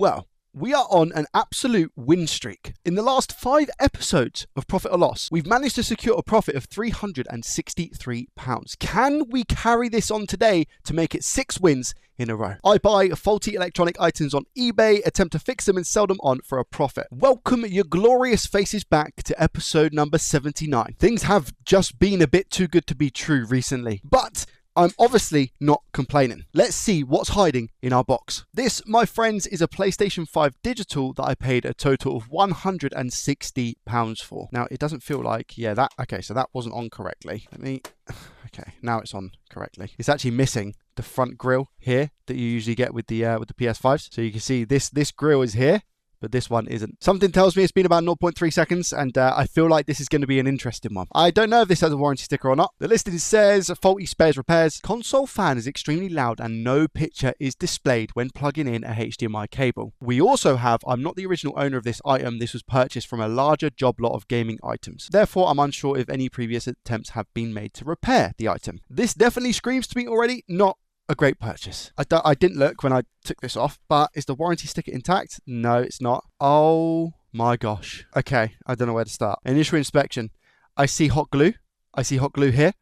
Well, we are on an absolute win streak. In the last 5 episodes of Profit or Loss, we've managed to secure a profit of £363. Can we carry this on today to make it 6 wins in a row? I buy faulty electronic items on eBay, attempt to fix them and sell them on for a profit. Welcome your glorious faces back to episode number 79. Things have just been a bit too good to be true recently, but I'm obviously not complaining. Let's see what's hiding in our box. This, my friends, is a PlayStation 5 digital that I paid a total of £160 for. Now, it doesn't feel like, okay, so that wasn't on correctly. Okay, now it's on correctly. It's actually missing the front grille here that you usually get with the PS5s. So you can see this grille is here, but this one isn't. Something tells me it's been about 0.3 seconds, and I feel like this is going to be an interesting one. I don't know if this has a warranty sticker or not. The listing says, faulty spares repairs. Console fan is extremely loud and no picture is displayed when plugging in a HDMI cable. We also have, I'm not the original owner of this item. This was purchased from a larger job lot of gaming items. Therefore, I'm unsure if any previous attempts have been made to repair the item. This definitely screams to me already, not a great purchase. I didn't look when I took this off, but is the warranty sticker intact? No, it's not. Oh my gosh. Okay, I don't know where to start. Initial inspection. I see hot glue. I see hot glue here.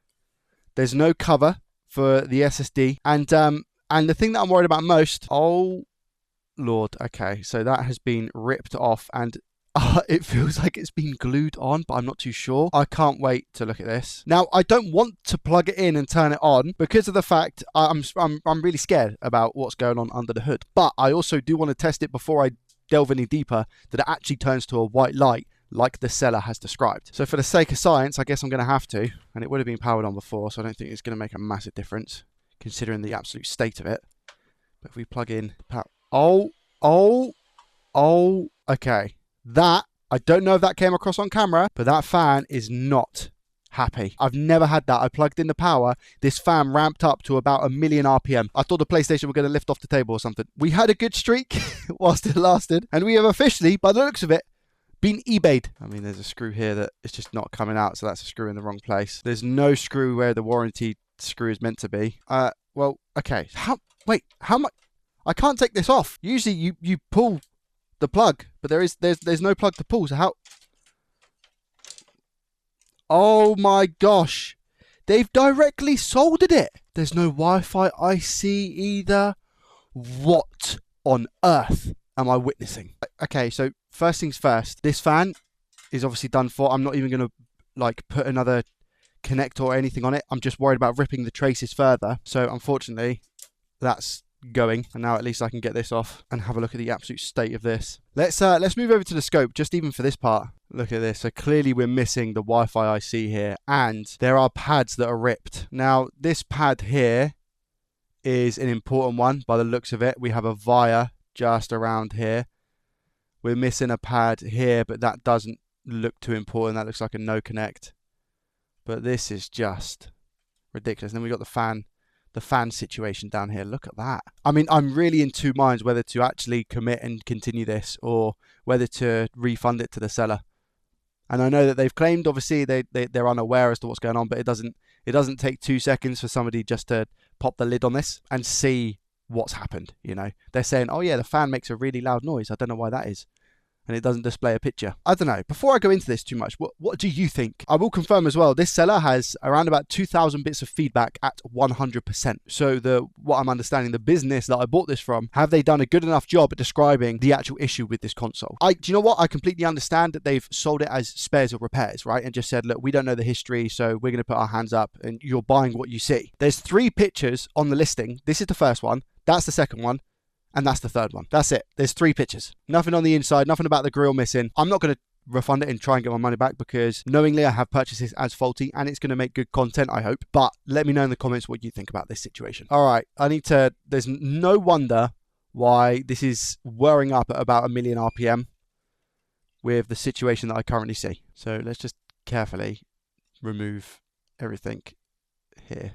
There's no cover for the SSD. And the thing that I'm worried about most, oh Lord. Okay, so that has been ripped off and it feels like it's been glued on, but I'm not too sure. I can't wait to look at this. Now, I don't want to plug it in and turn it on because of the fact I'm really scared about what's going on under the hood. But I also do want to test it before I delve any deeper, that it actually turns to a white light like the seller has described. So for the sake of science, I guess I'm going to have to. And it would have been powered on before, so I don't think it's going to make a massive difference considering the absolute state of it. But if we plug in power... Okay. That, I don't know if that came across on camera, but that fan is not happy. I've never had that. I plugged in the power. This fan ramped up to about 1,000,000 RPM. I thought the PlayStation were going to lift off the table or something. We had a good streak whilst it lasted, and we have officially, by the looks of it, been eBayed. I mean, there's a screw here that is just not coming out, so that's a screw in the wrong place. There's no screw where the warranty screw is meant to be. Well, okay. How much? I can't take this off. Usually you pull the plug, but there's no plug to pull. So how? Oh my gosh, they've directly soldered it. There's no Wi-Fi IC either. What on earth am I witnessing? Okay, so first things first, this fan is obviously done for. I'm not even gonna put another connector or anything on it. I'm just worried about ripping the traces further. So unfortunately, that's going, and now at least I can get this off and have a look at the absolute state of this. Let's move over to the scope, just even for this part. Look at this. So clearly we're missing the Wi-Fi IC here, and there are pads that are ripped. Now this pad here is an important one by the looks of it. We have a via just around here. We're missing a pad here, but that doesn't look too important. That looks like a no connect, but this is just ridiculous. And then we got the fan situation down here. Look at that. I mean, I'm really in two minds whether to actually commit and continue this or whether to refund it to the seller. And I know that they've claimed, obviously, they're unaware as to what's going on, but it doesn't take 2 seconds for somebody just to pop the lid on this and see what's happened. You know, they're saying, oh yeah, the fan makes a really loud noise. I don't know why that is. And it doesn't display a picture. I don't know. Before I go into this too much, what do you think? I will confirm as well, this seller has around about 2,000 bits of feedback at 100%. So what I'm understanding, the business that I bought this from, have they done a good enough job at describing the actual issue with this console? Do you know what? I completely understand that they've sold it as spares or repairs, right? And just said, look, we don't know the history, so we're going to put our hands up and you're buying what you see. There's 3 pictures on the listing. This is the first one. That's the second one. And that's the third one. That's it. There's 3 pictures. Nothing on the inside, nothing about the grill missing. I'm not going to refund it and try and get my money back because knowingly I have purchased this as faulty and it's going to make good content, I hope. But let me know in the comments what you think about this situation. All right, there's no wonder why this is whirring up at about 1,000,000 RPM with the situation that I currently see. So let's just carefully remove everything here.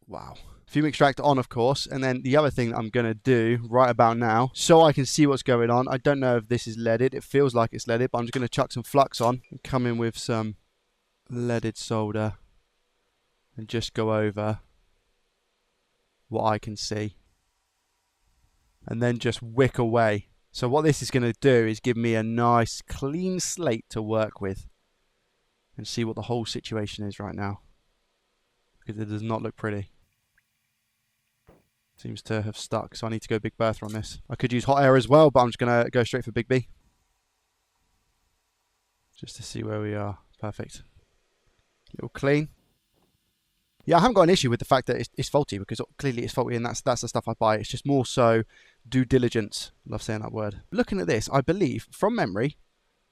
Wow. Fume extractor on, of course, and then the other thing that I'm going to do right about now, so I can see what's going on. I don't know if this is leaded. It feels like it's leaded, but I'm just going to chuck some flux on and come in with some leaded solder and just go over what I can see. and then just wick away. So what this is going to do is give me a nice clean slate to work with and see what the whole situation is right now, because it does not look pretty. Seems to have stuck, so I need to go Big Bertha on this. I could use hot air as well, but I'm just going to go straight for Big B. Just to see where we are. Perfect. Little clean. Yeah, I haven't got an issue with the fact that it's faulty, because clearly it's faulty, and that's the stuff I buy. It's just more so due diligence. Love saying that word. Looking at this, I believe, from memory,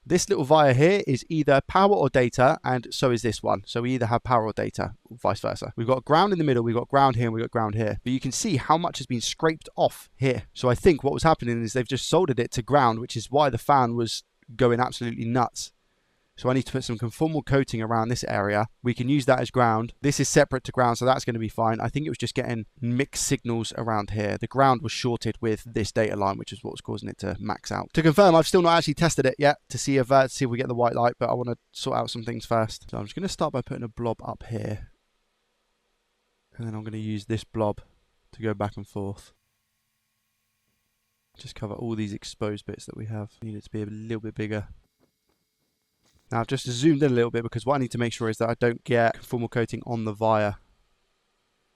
this little via here is either power or data, and so is this one. So we either have power or data, or vice versa. We've got ground in the middle, we've got ground here, and we've got ground here. But you can see how much has been scraped off here. So I think what was happening is they've just soldered it to ground, which is why the fan was going absolutely nuts. So I need to put some conformal coating around this area. We can use that as ground. This is separate to ground, so that's going to be fine. I think it was just getting mixed signals around here. The ground was shorted with this data line, which is what was causing it to max out. To confirm, I've still not actually tested it yet to see if we get the white light, but I want to sort out some things first. So I'm just going to start by putting a blob up here. And then I'm going to use this blob to go back and forth. Just cover all these exposed bits that we have. Need it to be a little bit bigger. Now I've just zoomed in a little bit because what I need to make sure is that I don't get conformal coating on the via.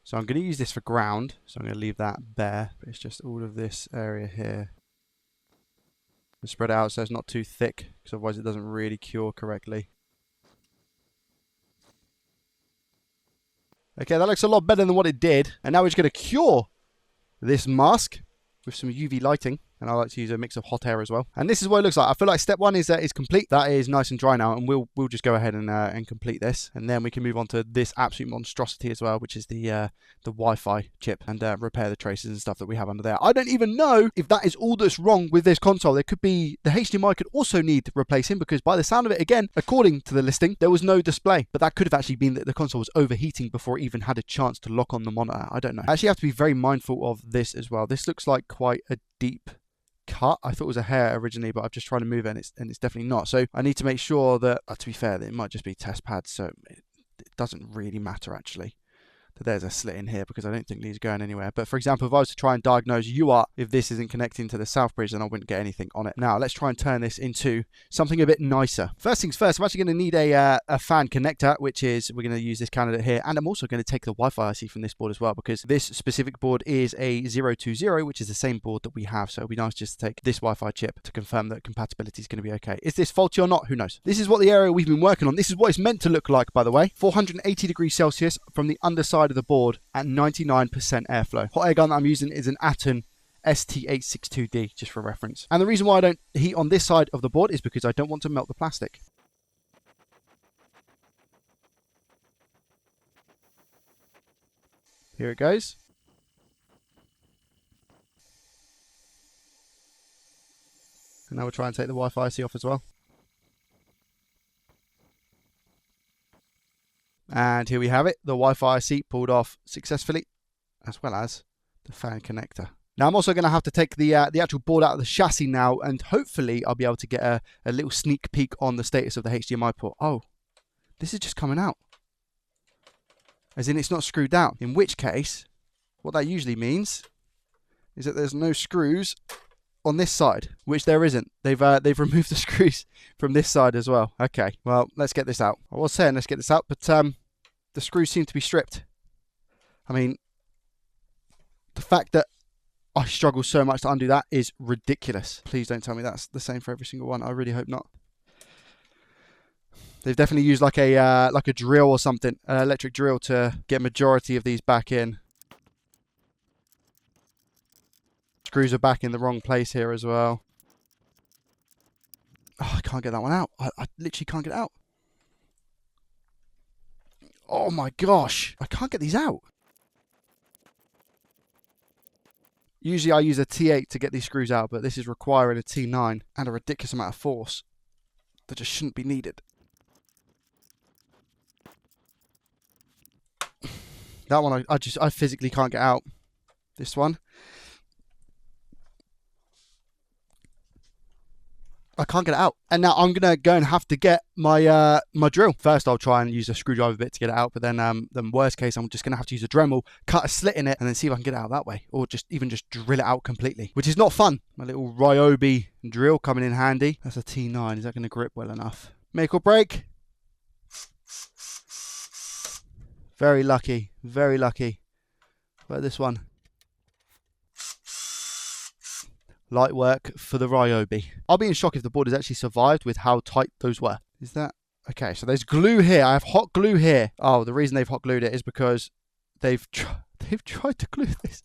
So I'm going to use this for ground, so I'm going to leave that bare, but it's just all of this area here. And spread it out so it's not too thick, because otherwise it doesn't really cure correctly. Okay, that looks a lot better than what it did, and now we're just going to cure this mask with some UV lighting. And I like to use a mix of hot air as well. And this is what it looks like. I feel like step one is complete. That is nice and dry now, and we'll just go ahead and complete this, and then we can move on to this absolute monstrosity as well, which is the Wi-Fi chip, and repair the traces and stuff that we have under there. I don't even know if that is all that's wrong with this console. There could be the HDMI could also need replacing, because by the sound of it, again, according to the listing, there was no display, but that could have actually been that the console was overheating before it even had a chance to lock on the monitor. I don't know. I actually have to be very mindful of this as well. This looks like quite a deep cut. I thought it was a hair originally, but I've just tried to move it, and it's definitely not. So I need to make sure that, to be fair, that it might just be test pads, so it doesn't really matter actually that there's a slit in here, because I don't think these are going anywhere. But for example, if I was to try and diagnose UART, if this isn't connecting to the south bridge, then I wouldn't get anything on it. Now let's try and turn this into something a bit nicer. First things first, I'm actually going to need a fan connector, which is, we're going to use this candidate here, and I'm also going to take the Wi-Fi IC from this board as well, because this specific board is a 020, which is the same board that we have. So it'd be nice just to take this Wi-Fi chip to confirm that compatibility is going to be okay. Is this faulty or not? Who knows? This is what the area we've been working on. This is what it's meant to look like, by the way. 480 degrees Celsius from the underside of the board at 99% airflow. Hot air gun that I'm using is an Aton ST862D, just for reference. And the reason why I don't heat on this side of the board is because I don't want to melt the plastic. Here it goes. And now we'll try and take the Wi-Fi IC off as well. And here we have it, the Wi-Fi IC pulled off successfully, as well as the fan connector. Now I'm also going to have to take the actual board out of the chassis now, and hopefully I'll be able to get a little sneak peek on the status of the HDMI port. Oh, this is just coming out. As in, it's not screwed down. In which case, what that usually means is that there's no screws on this side, which there isn't. They've removed the screws from this side as well. Okay, well, let's get this out. I was saying let's get this out, but the screws seem to be stripped. I mean, the fact that I struggle so much to undo that is ridiculous. Please don't tell me that's the same for every single one. I really hope not. They've definitely used like a drill or something, an electric drill, to get majority of these back in. Screws are back in the wrong place here as well. Oh, I can't get that one out. I literally can't get it out. Oh my gosh. I can't get these out. Usually I use a T8 to get these screws out, but this is requiring a T9 and a ridiculous amount of force that just shouldn't be needed. That one I physically can't get out. This one, I can't get it out. And now I'm gonna go and have to get my my drill. First, I'll try and use a screwdriver bit to get it out, but then worst case, I'm just gonna have to use a Dremel, cut a slit in it, and then see if I can get it out that way, or just drill it out completely, which is not fun. My little Ryobi drill coming in handy. That's a T9. Is that gonna grip well enough? Make or break. Very lucky, very lucky. What about this one? Light work for the Ryobi. I'll be in shock if the board has actually survived with how tight those were. Is that... Okay, so there's glue here. I have hot glue here. Oh, the reason they've hot glued it is because they've tried to glue this.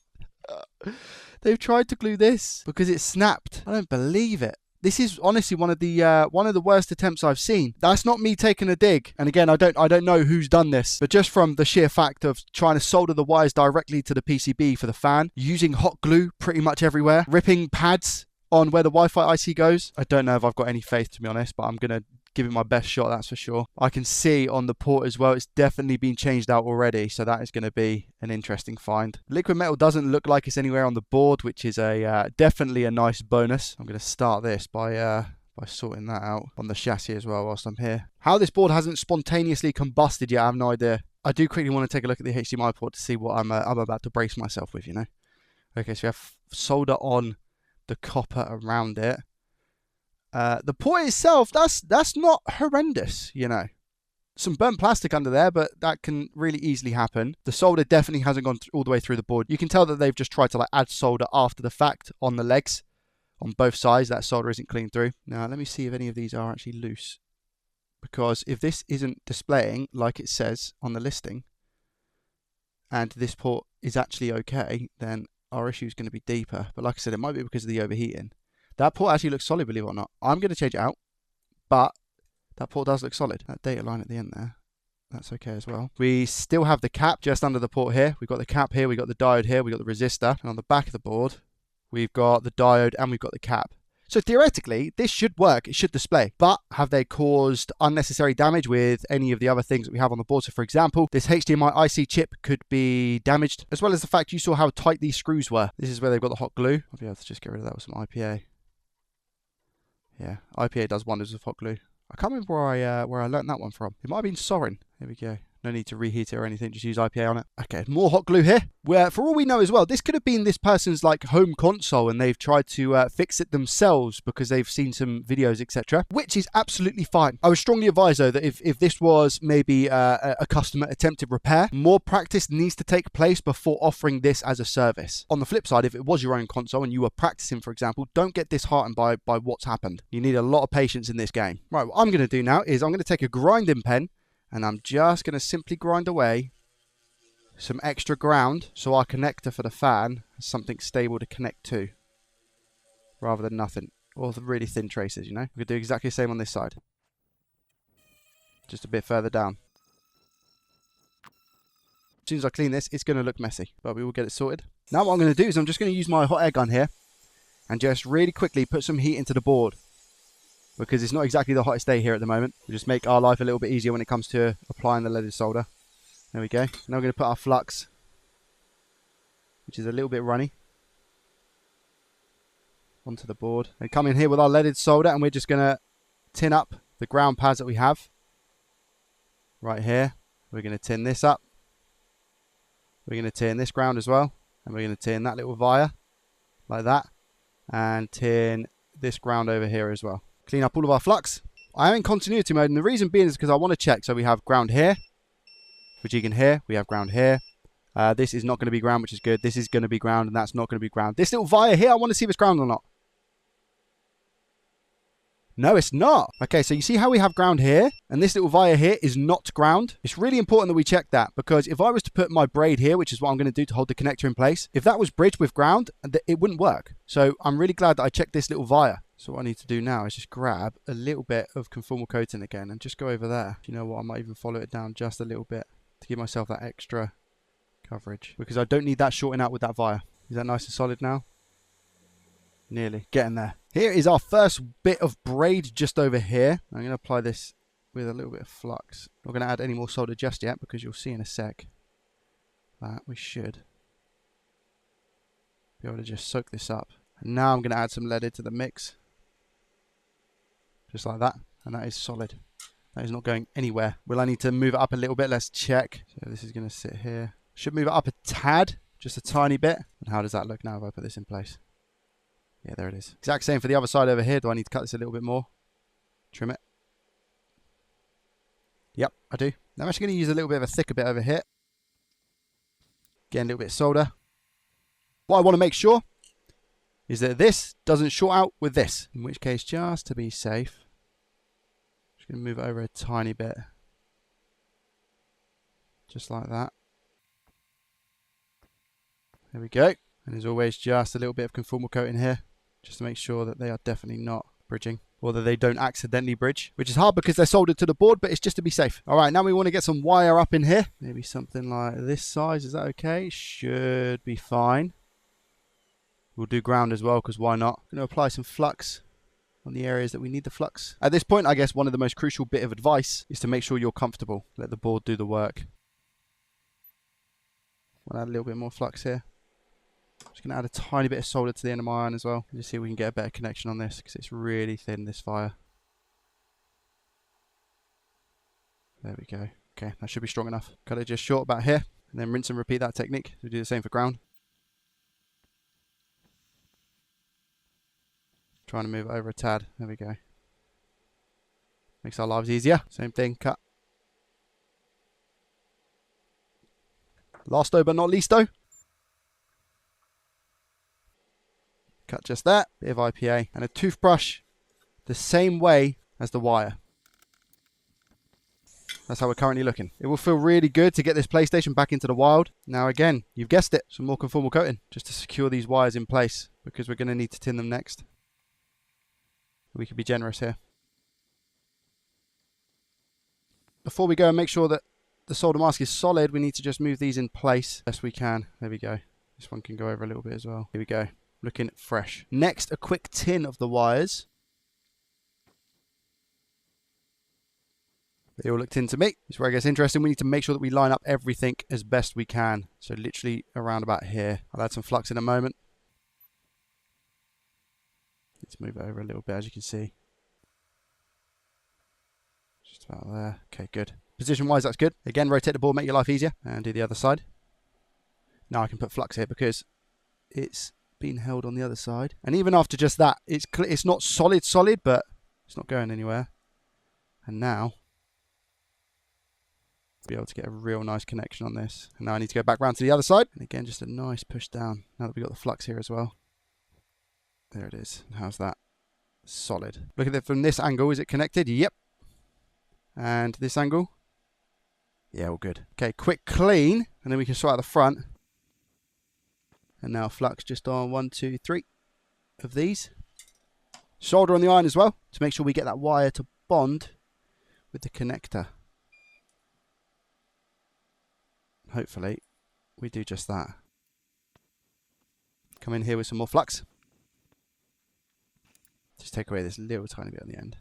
They've tried to glue this because it snapped. I don't believe it. This is honestly one of the worst attempts I've seen. That's not me taking a dig. And again, I don't know who's done this, but just from the sheer fact of trying to solder the wires directly to the PCB for the fan, using hot glue pretty much everywhere, ripping pads on where the Wi-Fi IC goes. I don't know if I've got any faith, to be honest, but I'm gonna give it my best shot, that's for sure. I can see on the port as well, it's definitely been changed out already, so that is going to be an interesting find. Liquid metal doesn't look like it's anywhere on the board, which is a definitely a nice bonus. I'm going to start this by sorting that out on the chassis as well whilst I'm here. How this board hasn't spontaneously combusted yet, I have no idea. I do quickly want to take a look at the HDMI port to see what I'm about to brace myself with, you know. Okay, so we have solder on the copper around it. The port itself, that's not horrendous, you know. Some burnt plastic under there, but that can really easily happen. The solder definitely hasn't gone all the way through the board. You can tell that they've just tried to like add solder after the fact on the legs, on both sides. That solder isn't clean through. Now let me see if any of these are actually loose, because if this isn't displaying like it says on the listing, and this port is actually okay, then our issue is going to be deeper. But like I said, it might be because of the overheating. That port actually looks solid, believe it or not. I'm going to change it out, but that port does look solid. That data line at the end there, that's okay as well. We still have the cap just under the port here. We've got the cap here, we've got the diode here, we've got the resistor. And on the back of the board, we've got the diode and we've got the cap. So theoretically, this should work, it should display. But have they caused unnecessary damage with any of the other things that we have on the board? So for example, this HDMI IC chip could be damaged, as well as the fact you saw how tight these screws were. This is where they've got the hot glue. I'll be able to just get rid of that with some IPA. Yeah, IPA does wonders with hot glue. I can't remember where I learnt that one from. It might have been Sorin. Here we go. No need to reheat it or anything, just use IPA on it. Okay, more hot glue here. Where, for all we know as well, this could have been this person's like home console and they've tried to fix it themselves because they've seen some videos, etc. Which is absolutely fine. I would strongly advise though that if this was maybe a customer attempted repair, more practice needs to take place before offering this as a service. On the flip side, if it was your own console and you were practicing, for example, don't get disheartened by what's happened. You need a lot of patience in this game. Right, what I'm going to do now is I'm going to take a grinding pen and I'm just going to simply grind away some extra ground so our connector for the fan has something stable to connect to rather than nothing, or the really thin traces, you know. We could do exactly the same on this side, just a bit further down. As soon as I clean this, it's going to look messy, but we will get it sorted. Now what I'm going to do is I'm just going to use my hot air gun here and just really quickly put some heat into the board, because it's not exactly the hottest day here at the moment. We just make our life a little bit easier when it comes to applying the leaded solder. There we go. Now we're going to put our flux, which is a little bit runny, onto the board. And come in here with our leaded solder, and we're just going to tin up the ground pads that we have. Right here. We're going to tin this up. We're going to tin this ground as well. And we're going to tin that little via, like that. And tin this ground over here as well. Clean up all of our flux. I am in continuity mode, and the reason being is because I want to check. So we have ground here, which you can hear. We have ground here. This is not going to be ground, which is good. This is going to be ground, and that's not going to be ground. This little via here, I want to see if it's ground or not. No, it's not. Okay, so you see how we have ground here, and this little via here is not ground. It's really important that we check that, because if I was to put my braid here, which is what I'm going to do to hold the connector in place, if that was bridged with ground, it wouldn't work. So I'm really glad that I checked this little via. So what I need to do now is just grab a little bit of conformal coating again and just go over there. You know what, I might even follow it down just a little bit to give myself that extra coverage, because I don't need that shorting out with that via. Is that nice and solid now? Nearly. Getting there. Here is our first bit of braid just over here. I'm going to apply this with a little bit of flux. Not going to add any more solder just yet, because you'll see in a sec that we should be able to just soak this up. And now I'm going to add some leaded to the mix. just like that, and that is solid. That is not going anywhere. Will I need to move it up a little bit? Let's check. So this is going to sit here. Should move it up a tad, just a tiny bit. And how does that look now if I put this in place? Yeah, there it is. Exact same for the other side over here. Do I need to cut this a little bit more? Trim it. Yep, I do. Now I'm actually going to use a little bit of a thicker bit over here. Again, a little bit of solder. What I want to make sure is that this doesn't short out with this. In which case, just to be safe, I'm just going to move it over a tiny bit. Just like that. There we go. And as always, just a little bit of conformal coating here, just to make sure that they are definitely not bridging, or that they don't accidentally bridge, which is hard because they're soldered to the board, but it's just to be safe. All right, now we want to get some wire up in here. Maybe something like this size. Is that okay? Should be fine. We'll do ground as well, because why not? I'm going to apply some flux on the areas that we need the flux. At this point, I guess one of the most crucial bit of advice is to make sure you're comfortable. Let the board do the work. We'll add a little bit more flux here. I'm just going to add a tiny bit of solder to the end of my iron as well. Just see if we can get a better connection on this, because it's really thin, this fire. There we go. Okay, that should be strong enough. Cut it just short about here, and then rinse and repeat that technique. We'll do the same for ground. Trying to move it over a tad. There we go. Makes our lives easier. Same thing, cut. Lasto but not leasto. Cut just that. Bit of IPA. And a toothbrush the same way as the wire. That's how we're currently looking. It will feel really good to get this PlayStation back into the wild. Now again, you've guessed it, some more conformal coating, just to secure these wires in place, because we're going to need to tin them next. We could be generous here. Before we go and make sure that the solder mask is solid, we need to just move these in place best we can. There we go. This one can go over a little bit as well. Here we go. Looking fresh. Next, a quick tin of the wires. They all look tin to me. This is where it gets interesting. We need to make sure that we line up everything as best we can. So literally around about here. I'll add some flux in a moment. Let's move it over a little bit, as you can see. Just about there. Okay, good. Position-wise, that's good. Again, rotate the board, make your life easier. And do the other side. Now I can put flux here because it's been held on the other side. And even after just that, it's not solid, but it's not going anywhere. And now, I'll be able to get a real nice connection on this. And now I need to go back round to the other side. And again, just a nice push down. Now that we've got the flux here as well. There it is. How's that? Solid. Look at it from this angle. Is it connected? Yep. And this angle? Yeah, all good. Okay, quick clean. And then we can sort out the front. And now flux just on 1, 2, 3 of these. Solder on the iron as well, to make sure we get that wire to bond with the connector. Hopefully, we do just that. Come in here with some more flux. Just take away this little tiny bit on the end.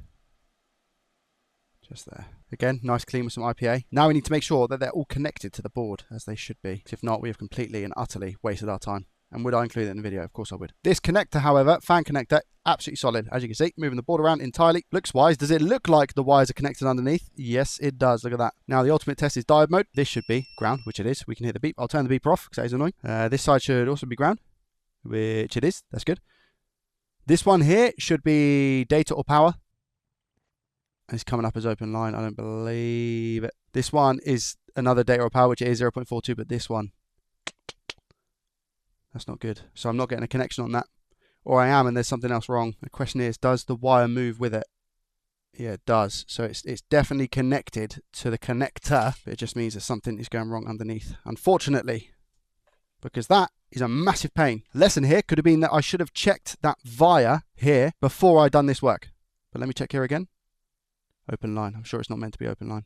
Just there. Again, nice clean with some IPA. Now we need to make sure that they're all connected to the board, as they should be. If not, we have completely and utterly wasted our time. And would I include it in the video? Of course I would. This connector, however, fan connector, absolutely solid. As you can see, moving the board around entirely. Looks wise. Does it look like the wires are connected underneath? Yes, it does. Look at that. Now, the ultimate test is diode mode. This should be ground, which it is. We can hear the beep. I'll turn the beeper off because that is annoying. This side should also be ground, which it is. That's good. This one here should be data or power. It's coming up as open line. I don't believe it. This one is another data or power, which is 0.42, but this one, that's not good. So I'm not getting a connection on that. Or I am, and there's something else wrong. The question is, does the wire move with it? Yeah, it does. So it's definitely connected to the connector, but it just means that something is going wrong underneath, unfortunately, because that is a massive pain. Lesson here could have been that I should have checked that via here before I'd done this work. But let me check here again. Open line. I'm sure it's not meant to be open line.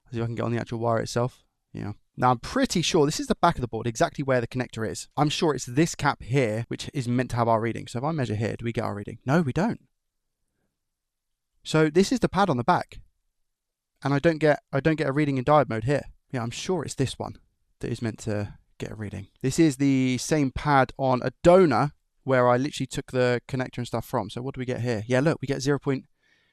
Let's see if I can get on the actual wire itself. Yeah. Now I'm pretty sure this is the back of the board, exactly where the connector is. I'm sure it's this cap here, which is meant to have our reading. So if I measure here, do we get our reading? No, we don't. So this is the pad on the back. And I don't get a reading in diode mode here. Yeah, I'm sure it's this one that is meant to get a reading. This is the same pad on a donor where I literally took the connector and stuff from. So what do we get here? Yeah, look, we get 0.0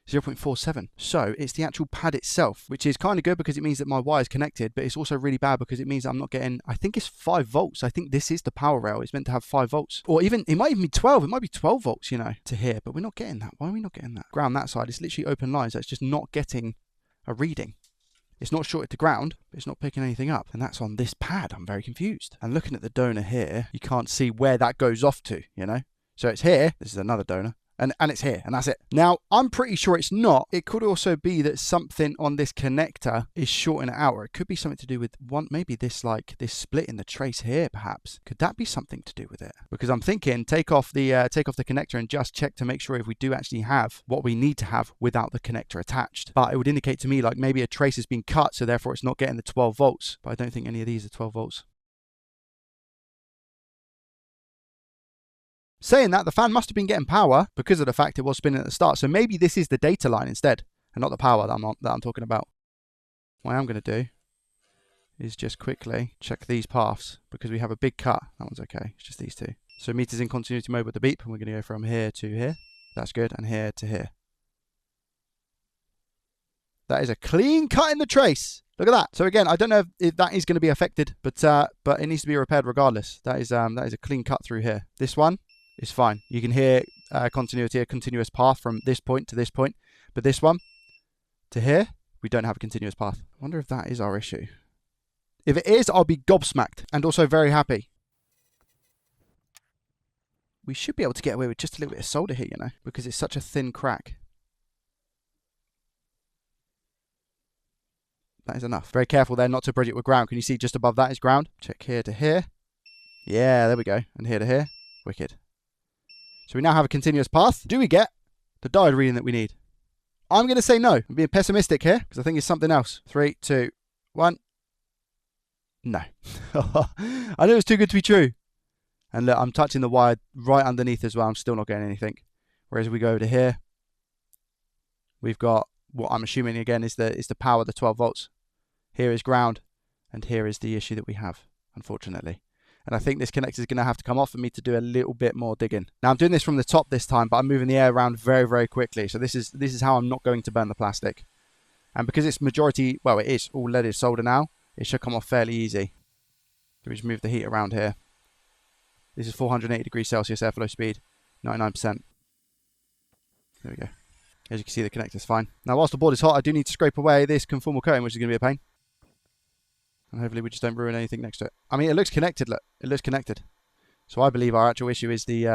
0.47. So it's the actual pad itself, which is kind of good because it means that my wire is connected, but it's also really bad because it means that I'm not getting, I think it's 5 volts. I think this is the power rail. It's meant to have 5 volts. Or even, it might even be 12. It might be 12 volts, you know, to here, but we're not getting that. Why are we not getting that? Ground that side, it's literally open lines. So it's just not getting a reading. It's not shorted to ground, but it's not picking anything up. And that's on this pad. I'm very confused. And looking at the donor here, you can't see where that goes off to, you know? So it's here. This is another donor. And it's here, and that's it. Now, I'm pretty sure it's not. It could also be that something on this connector is shorting it out, or it could be something to do with maybe this split in the trace here, perhaps. Could that be something to do with it? Because I'm thinking, take off the connector and just check to make sure if we do actually have what we need to have without the connector attached. But it would indicate to me like maybe a trace has been cut, so therefore it's not getting the 12 volts. But I don't think any of these are 12 volts. Saying that, the fan must have been getting power because of the fact it was spinning at the start. So maybe this is the data line instead, and not the power that I'm talking about. What I am going to do is just quickly check these paths because we have a big cut. That one's okay. It's just these two. So meter's in continuity mode with the beep, and we're going to go from here to here. That's good, and here to here. That is a clean cut in the trace. Look at that. So again, I don't know if that is going to be affected, but it needs to be repaired regardless. That is a clean cut through here. This one is fine. You can hear continuity, a continuous path from this point to this point. But this one to here, we don't have a continuous path. I wonder if that is our issue. If it is, I'll be gobsmacked and also very happy. We should be able to get away with just a little bit of solder here, you know, because it's such a thin crack. That is enough. Very careful there not to bridge it with ground. Can you see just above that is ground? Check here to here. Yeah, there we go. And here to here. Wicked. So we now have a continuous path. Do we get the diode reading that we need? I'm going to say no. I'm being pessimistic here because I think it's something else. 3, 2, 1. No. I knew it was too good to be true. And look, I'm touching the wire right underneath as well. I'm still not getting anything. Whereas we go over to here, we've got what I'm assuming again is the power, the 12 volts. Here is ground, and here is the issue that we have, unfortunately. And I think this connector is going to have to come off for me to do a little bit more digging. Now I'm doing this from the top this time, but I'm moving the air around very, very quickly. So this is how I'm not going to burn the plastic. And because it's majority, well, it is all leaded solder now, it should come off fairly easy. So we just move the heat around here. This is 480 degrees Celsius airflow speed, 99%. There we go. As you can see, the connector's fine. Now, whilst the board is hot, I do need to scrape away this conformal coating, which is going to be a pain. And hopefully we just don't ruin anything next to it. I mean, it looks connected, look. It looks connected. So I believe our actual issue is the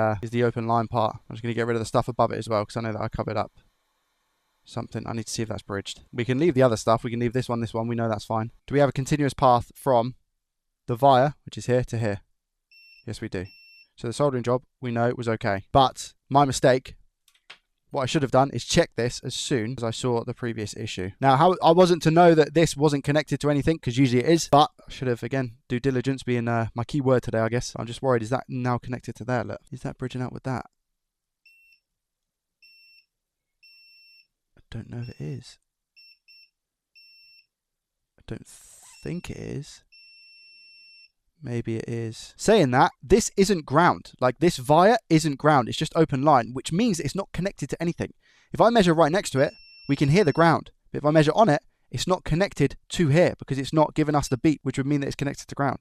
open line part. I'm just going to get rid of the stuff above it as well, because I know that I covered up something. I need to see if that's bridged. We can leave the other stuff. We can leave this one. We know that's fine. Do we have a continuous path from the via, which is here, to here? Yes, we do. So the soldering job, we know it was okay. But my mistake, what I should have done is check this as soon as I saw the previous issue. Now, how I wasn't to know that this wasn't connected to anything, because usually it is, but I should have, again, due diligence being my key word today, I guess. I'm just worried, is that now connected to there? Look, is that bridging out with that? I don't know if it is. I don't think it is. Maybe it is. Saying that, this isn't ground. Like, this via isn't ground. It's just open line, which means it's not connected to anything. If I measure right next to it, we can hear the ground. But if I measure on it, it's not connected to here because it's not giving us the beat, which would mean that it's connected to ground.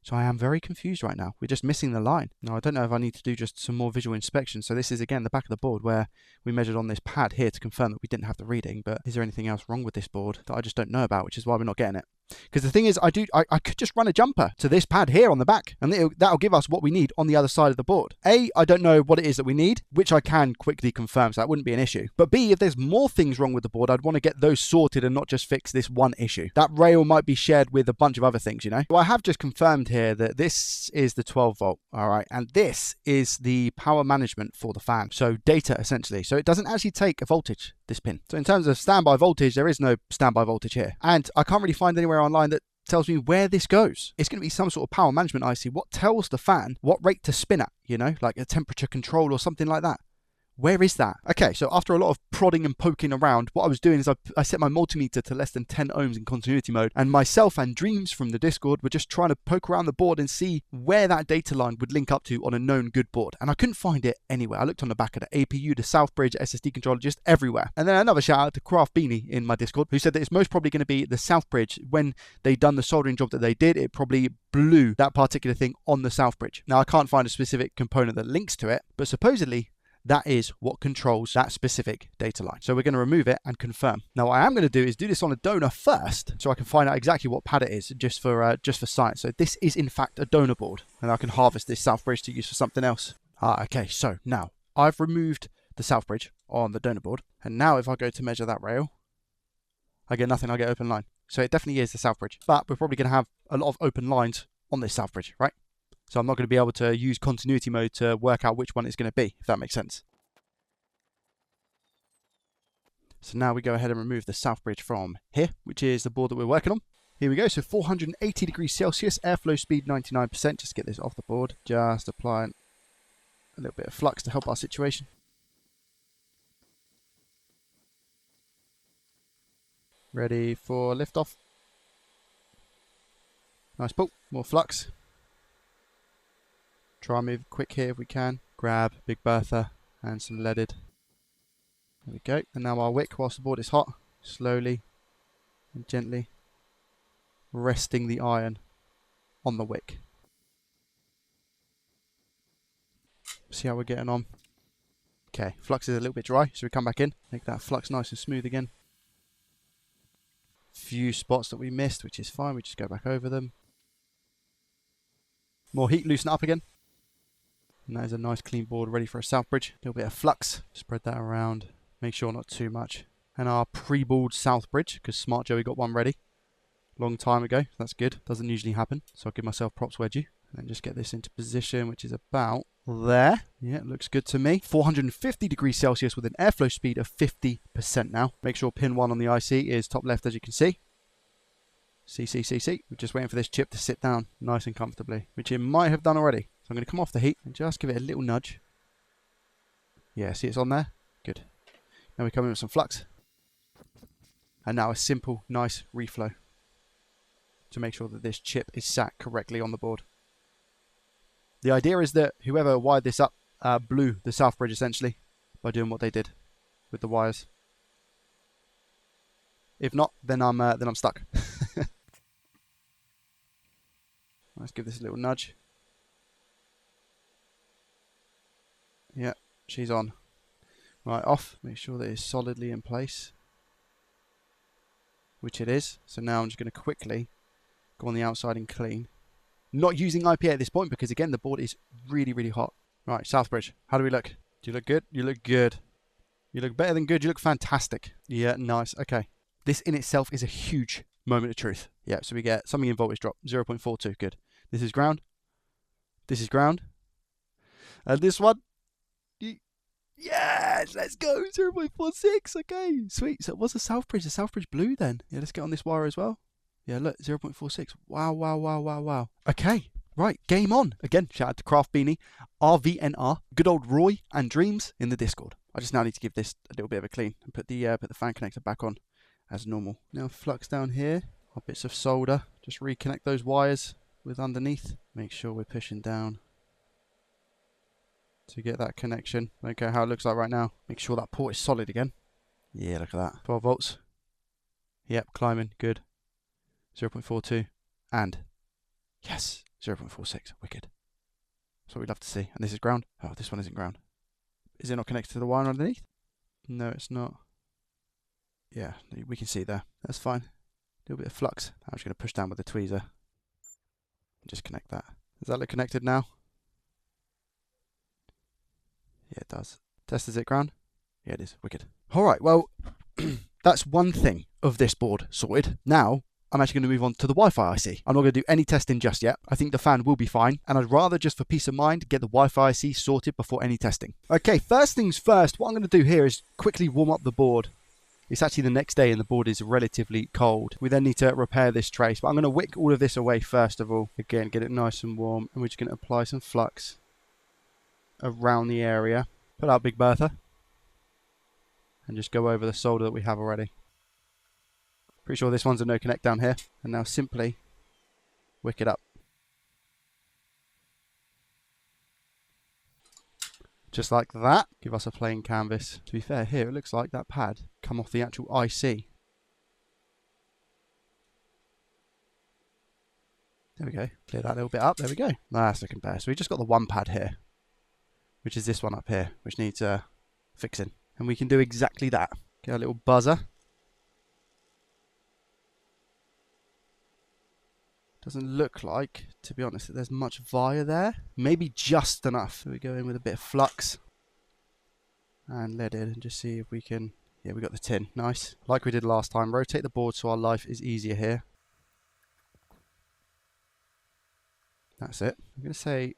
So I am very confused right now. We're just missing the line. Now, I don't know if I need to do just some more visual inspection. So this is, again, the back of the board where we measured on this pad here to confirm that we didn't have the reading. But is there anything else wrong with this board that I just don't know about, which is why we're not getting it? Because the thing is, I could just run a jumper to this pad here on the back, and that'll give us what we need on the other side of the board. A, I don't know what it is that we need, which I can quickly confirm, so that wouldn't be an issue. But B, if there's more things wrong with the board, I'd want to get those sorted and not just fix this one issue. That rail might be shared with a bunch of other things, you know? So I have just confirmed here that this is the 12 volt, all right? And this is the power management for the fan. So data, essentially. So it doesn't actually take a voltage, this pin. So in terms of standby voltage, there is no standby voltage here. And I can't really find anywhere online that tells me where this goes. It's going to be some sort of power management IC. What tells the fan what rate to spin at, you know, like a temperature control or something like that. Where is that? Okay, so after a lot of prodding and poking around, what I was doing is I set my multimeter to less than 10 ohms in continuity mode, and myself and Dreams from the Discord were just trying to poke around the board and see where that data line would link up to on a known good board, and I couldn't find it anywhere. I looked on the back of the APU, the South Bridge, SSD controller, just everywhere. And then another shout out to Craft Beanie in my Discord, who said that it's most probably going to be the South Bridge. When they done the soldering job that they did, it probably blew that particular thing on the South Bridge. Now, I can't find a specific component that links to it, but supposedly that is what controls that specific data line. So we're going to remove it and confirm. Now, what I am going to do is do this on a donor first, so I can find out exactly what pad it is, just for science. So this is in fact a donor board, and I can harvest this South Bridge to use for something else. Okay, so now I've removed the South Bridge on the donor board, and now if I go to measure that rail, I get nothing, I get open line. So it definitely is the South Bridge, but we're probably going to have a lot of open lines on this South Bridge, right? So I'm not going to be able to use continuity mode to work out which one it's going to be, if that makes sense. So now we go ahead and remove the South Bridge from here, which is the board that we're working on. Here we go, so 480 degrees Celsius, airflow speed 99%. Just get this off the board. Just applying a little bit of flux to help our situation. Ready for liftoff. Nice pull, more flux. Try and move quick here if we can. Grab Big Bertha and some leaded. There we go. And now our wick, whilst the board is hot, slowly and gently resting the iron on the wick. See how we're getting on. Okay, flux is a little bit dry, so we come back in, make that flux nice and smooth again. Few spots that we missed, which is fine, we just go back over them. More heat, loosen up again. And that is a nice clean board ready for a South Bridge. A little bit of flux, spread that around, make sure not too much. And our pre-balled South Bridge, because Smart Joey got one ready long time ago. That's good, doesn't usually happen. So I'll give myself props where due. And then just get this into position, which is about there. Yeah, it looks good to me. 450 degrees Celsius with an airflow speed of 50% now. Make sure pin 1 on the IC is top left, as you can see. We're just waiting for this chip to sit down nice and comfortably, which it might have done already. So I'm going to come off the heat and just give it a little nudge. Yeah, see it's on there? Good. Now we come in with some flux. And now a simple, nice reflow to make sure that this chip is sat correctly on the board. The idea is that whoever wired this up blew the South Bridge essentially by doing what they did with the wires. If not, then I'm stuck. Let's give this a little nudge. Yeah, she's on. Right, off. Make sure that it's solidly in place, which it is. So now I'm just going to quickly go on the outside and clean. Not using IPA at this point because, again, the board is really, really hot. Right, South Bridge. How do we look? Do you look good? You look good. You look better than good. You look fantastic. Yeah, nice. Okay. This in itself is a huge moment of truth. Yeah, so we get something in voltage drop. 0.42. Good. This is ground. This is ground. And this one. Yes, let's go. 0.46. Okay, sweet. So it was a South Bridge. The South Bridge blue then. Yeah, let's get on this wire as well. Yeah, look, 0.46. Wow. Okay, right, game on. Again, shout out to Craft Beanie, RVNR, good old Roy and Dreams in the Discord. I just now need to give this a little bit of a clean and put the fan connector back on as normal. Now flux down here, our bits of solder. Just reconnect those wires with underneath. Make sure we're pushing down to get that connection. Okay, how it looks like right now. Make sure that port is solid again. Yeah, look at that. 12 volts. Yep, climbing, good. 0.42 and yes, 0.46. Wicked. That's what we'd love to see. And this is ground. Oh, this one isn't ground. Is it not connected to the wire underneath? No, it's not. Yeah, we can see there. That's fine. A little bit of flux. I'm just going to push down with the tweezer. Just connect that. Does that look connected now? Yeah, it does. Test, is it ground? Yeah, it is. Wicked. All right, well, that's one thing of this board sorted. Now, I'm actually going to move on to the Wi-Fi IC. I'm not going to do any testing just yet. I think the fan will be fine, and I'd rather, just for peace of mind, get the Wi-Fi IC sorted before any testing. Okay, first things first, what I'm going to do here is quickly warm up the board. It's actually the next day and the board is relatively cold. We then need to repair this trace, but I'm going to wick all of this away first of all. Again, get it nice and warm, and we're just going to apply some flux around the area. Pull out Big Bertha. and just go over the solder that we have already. Pretty sure this one's a no connect down here. And now simply wick it up. Just like that. Give us a plain canvas. To be fair, here it looks like that pad come off the actual IC. There we go. Clear that little bit up. There we go. That's looking better. So we just got the one pad here, which is this one up here, which needs fixing. And we can do exactly that. Get a little buzzer. Doesn't look like, to be honest, that there's much via there. Maybe just enough. So we go in with a bit of flux and let it and just see if we can... Yeah, we got the tin. Nice. Like we did last time, rotate the board so our life is easier here. That's it. I'm going to say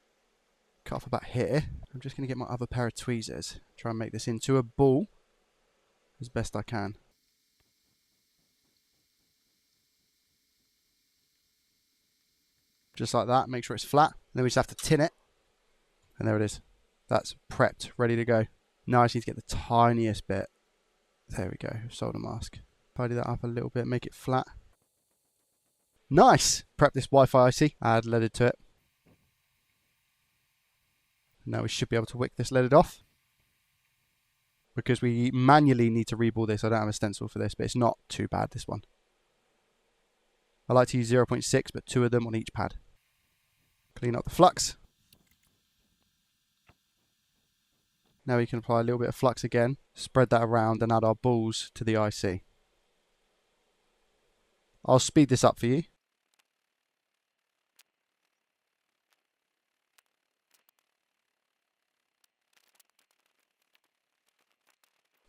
cut off about here. I'm just going to get my other pair of tweezers. Try and make this into a ball as best I can. Just like that. Make sure it's flat. Then we just have to tin it. And there it is. That's prepped, ready to go. Now I just need to get the tiniest bit. There we go. Solder mask. Tidy that up a little bit. Make it flat. Nice! Prep this Wi-Fi IC. Add leaded to it. Now we should be able to wick this leaded off. Because we manually need to reball this. I don't have a stencil for this, but it's not too bad, this one. I like to use 0.6, but 2 of them on each pad. Clean up the flux. Now we can apply a little bit of flux again, spread that around and add our balls to the IC. I'll speed this up for you.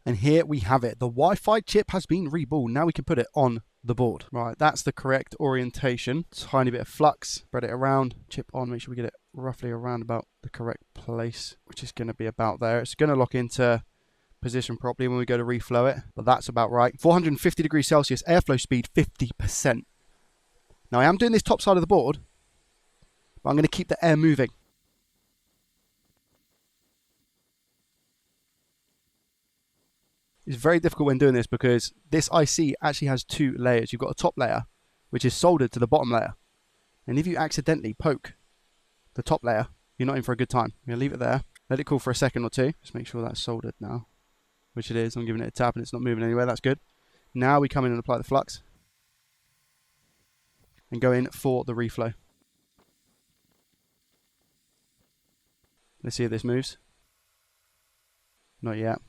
And here we have it. The Wi-Fi chip has been reballed. Now we can put it on the board. Right, that's the correct orientation. Tiny bit of flux, spread it around, chip on, make sure we get it roughly around about the correct place, which is going to be about there. It's going to lock into position properly when we go to reflow it, but that's about right. 450 degrees Celsius, airflow speed 50%. Now I am doing this top side of the board, but I'm going to keep the air moving. It's very difficult when doing this because this IC actually has 2 layers. You've got a top layer, which is soldered to the bottom layer. And if you accidentally poke the top layer, you're not in for a good time. I'm going to leave it there. Let it cool for a second or 2. Just make sure that's soldered now, which it is. I'm giving it a tap and it's not moving anywhere. That's good. Now we come in and apply the flux. And go in for the reflow. Let's see if this moves. Not yet.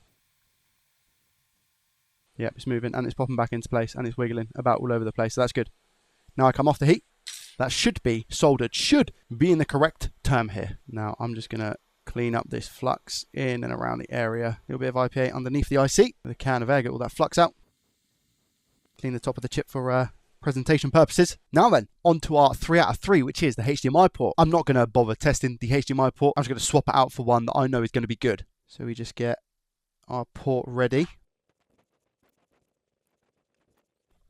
Yep, it's moving and it's popping back into place and it's wiggling about all over the place. So that's good. Now I come off the heat. That should be soldered. Should be in the correct term here. Now I'm just going to clean up this flux in and around the area. A little bit of IPA underneath the IC. With a can of air, get all that flux out. Clean the top of the chip for presentation purposes. Now then, on to our 3 out of 3, which is the HDMI port. I'm not going to bother testing the HDMI port. I'm just going to swap it out for one that I know is going to be good. So we just get our port ready.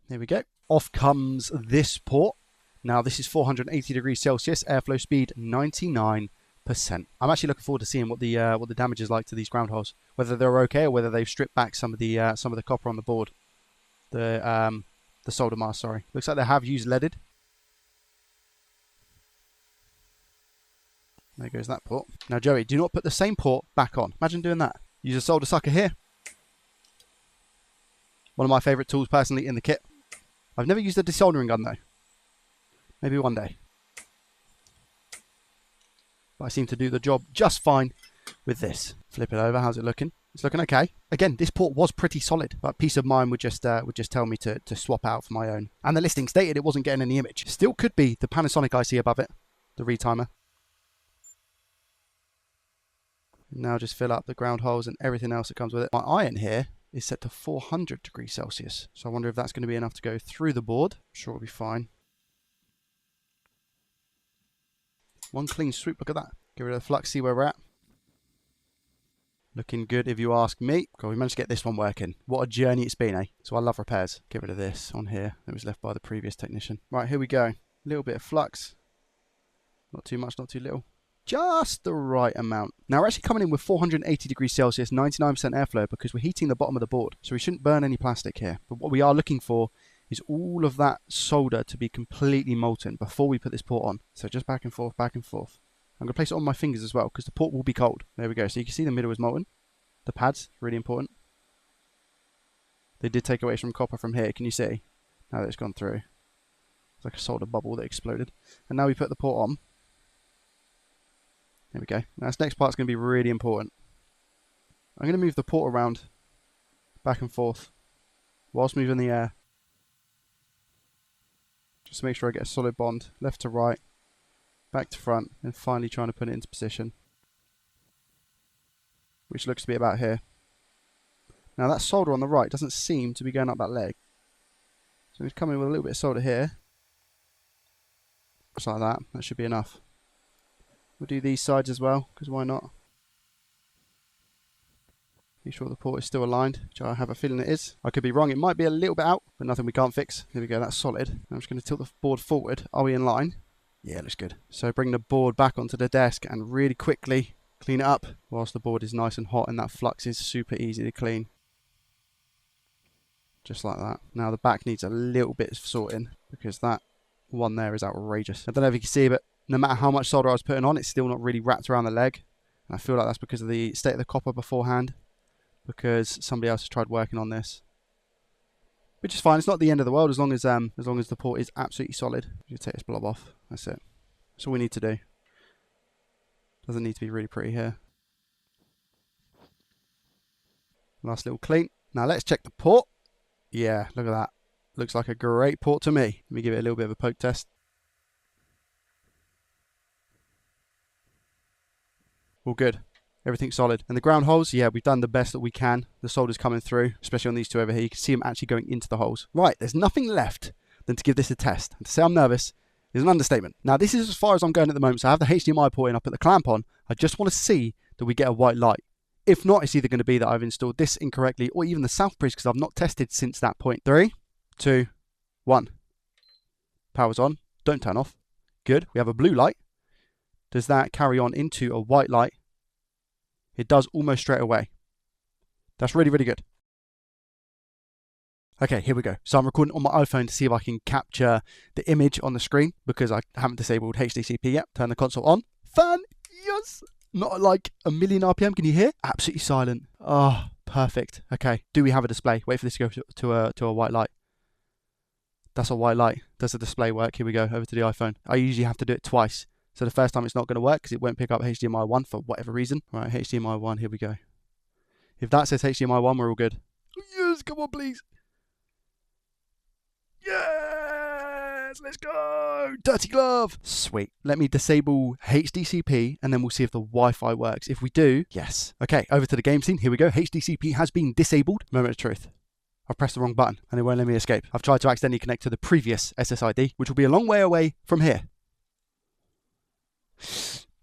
There we go. Off comes this port. Now this is 480 degrees Celsius, airflow speed 99%. I'm actually looking forward to seeing what the damage is like to these ground holes, whether they're okay or whether they've stripped back some of the copper on the board, the solder mask. Sorry, looks like they have used leaded. There goes that port. Now Joey, do not put the same port back on. Imagine doing that. Use a solder sucker here. One of my favourite tools personally in the kit. I've never used a desoldering gun though. Maybe one day. But I seem to do the job just fine with this. Flip it over. How's it looking? It's looking okay. Again, this port was pretty solid, but peace of mind would just tell me to swap out for my own. And the listing stated it wasn't getting any image. Still could be the Panasonic IC above it, the retimer. Now just fill up the ground holes and everything else that comes with it. My iron here is set to 400 degrees Celsius. So I wonder if that's going to be enough to go through the board. I'm sure it'll be fine. One clean swoop, look at that. Get rid of the flux, see where we're at. Looking good if you ask me. God, we managed to get this one working. What a journey it's been, eh? So I love repairs. Get rid of this on here that was left by the previous technician. Right, here we go. A little bit of flux. Not too much, not too little. just the right amount. Now we're actually coming in with 480 degrees Celsius, 99% airflow, because we're heating the bottom of the board. So we shouldn't burn any plastic here. But what we are looking for is all of that solder to be completely molten before we put this port on. So just back and forth, back and forth. I'm going to place it on my fingers as well, because the port will be cold. There we go. So you can see the middle is molten. The pads, really important. They did take away some copper from here, can you see? Now that it's gone through. It's like a solder bubble that exploded. And now we put the port on. There we go. Now this next part's going to be really important. I'm going to move the port around, back and forth, whilst moving the air. Just to make sure I get a solid bond, left to right, back to front, and finally trying to put it into position. Which looks to be about here. Now that solder on the right doesn't seem to be going up that leg. So we've come in with a little bit of solder here. Just like that. That should be enough. We'll do these sides as well, because why not? Make sure the port is still aligned, which I have a feeling it is. I could be wrong. It might be a little bit out, but nothing we can't fix. There we go. That's solid. I'm just going to tilt the board forward. Are we in line? Yeah, looks good. So bring the board back onto the desk and really quickly clean it up whilst the board is nice and hot, and that flux is super easy to clean. Just like that. Now the back needs a little bit of sorting because that one there is outrageous. I don't know if you can see, but no matter how much solder I was putting on, it's still not really wrapped around the leg. And I feel like that's because of the state of the copper beforehand, because somebody else has tried working on this. Which is fine. It's not the end of the world as long as the port is absolutely solid. You take this blob off. That's it. That's all we need to do. Doesn't need to be really pretty here. Last little clean. Now let's check the port. Yeah, look at that. Looks like a great port to me. Let me give it a little bit of a poke test. All good. Everything's solid. And the ground holes, yeah, we've done the best that we can. The solder's coming through, especially on these two over here. You can see them actually going into the holes. Right, there's nothing left than to give this a test. And to say I'm nervous is an understatement. Now, this is as far as I'm going at the moment. So I have the HDMI port in, I put the clamp on. I just want to see that we get a white light. If not, it's either going to be that I've installed this incorrectly or even the south bridge, because I've not tested since that point. 3, 2, 1. Power's on. Don't turn off. Good. We have a blue light. Does that carry on into a white light? It does almost straight away. That's really, really good. Okay, here we go. So I'm recording on my iPhone to see if I can capture the image on the screen because I haven't disabled HDCP yet. Turn the console on. Fan, yes. Not at like a million RPM. Can you hear? Absolutely silent. Oh, perfect. Okay, do we have a display? Wait for this to go to a white light. That's a white light. Does the display work? Here we go, over to the iPhone. I usually have to do it twice. So the first time it's not going to work because it won't pick up HDMI 1 for whatever reason. Right, HDMI 1, here we go. If that says HDMI 1, we're all good. Yes, come on, please. Yes, let's go. Dirty glove. Sweet. Let me disable HDCP and then we'll see if the Wi-Fi works. If we do, yes. Okay, over to the game scene. Here we go. HDCP has been disabled. Moment of truth. I've pressed the wrong button and it won't let me escape. I've tried to accidentally connect to the previous SSID, which will be a long way away from here.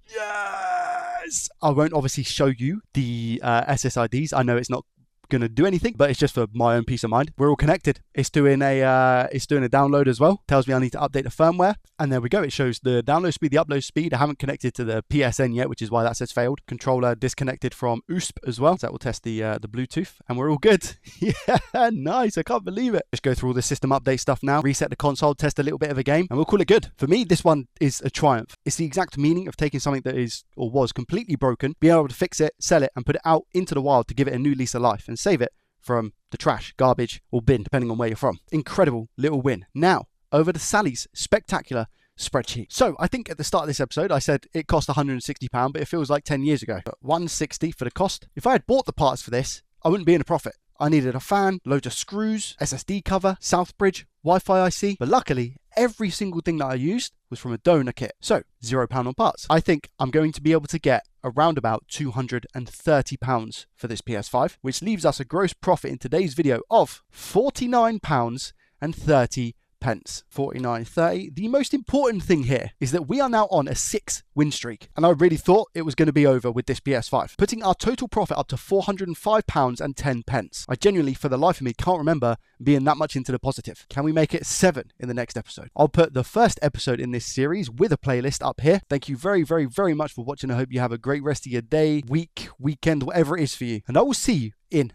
Yes! I won't obviously show you the SSIDs. I know it's not going to do anything, but it's just for my own peace of mind. We're all connected. It's doing a download as well. Tells me I need to update the firmware, and there we go. It shows the download speed, the upload speed. I haven't connected to the PSN yet, which is why that says failed. Controller disconnected from USB as well. So that will test the Bluetooth, and we're all good. Yeah, nice. I can't believe it. Just go through all the system update stuff now. Reset the console, test a little bit of a game, and we'll call it good. For me, this one is a triumph. It's the exact meaning of taking something that is or was completely broken, being able to fix it, sell it, and put it out into the wild to give it a new lease of life and save it from the trash, garbage, or bin, depending on where you're from. Incredible little win. Now, over to Sally's spectacular spreadsheet. So, I think at the start of this episode, I said it cost £160, but it feels like 10 years ago. But £160 for the cost. If I had bought the parts for this, I wouldn't be in a profit. I needed a fan, loads of screws, SSD cover, south bridge, Wi-Fi IC, but luckily, every single thing that I used was from a donor kit. So, £0 on parts. I think I'm going to be able to get around about £230 for this PS5, which leaves us a gross profit in today's video of £49.30. 49.30. The most important thing here is that we are now on a 6-win streak, and I really thought it was going to be over with this PS5, putting our total profit up to £405 and 10 pence. I genuinely, for the life of me, can't remember being that much into the positive. Can we make it 7 in the next episode? I'll put the first episode in this series with a playlist up here. Thank you very, very, very much for watching. I hope you have a great rest of your day, week, weekend, whatever it is for you, and I will see you in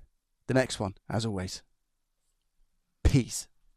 the next one, as always. Peace.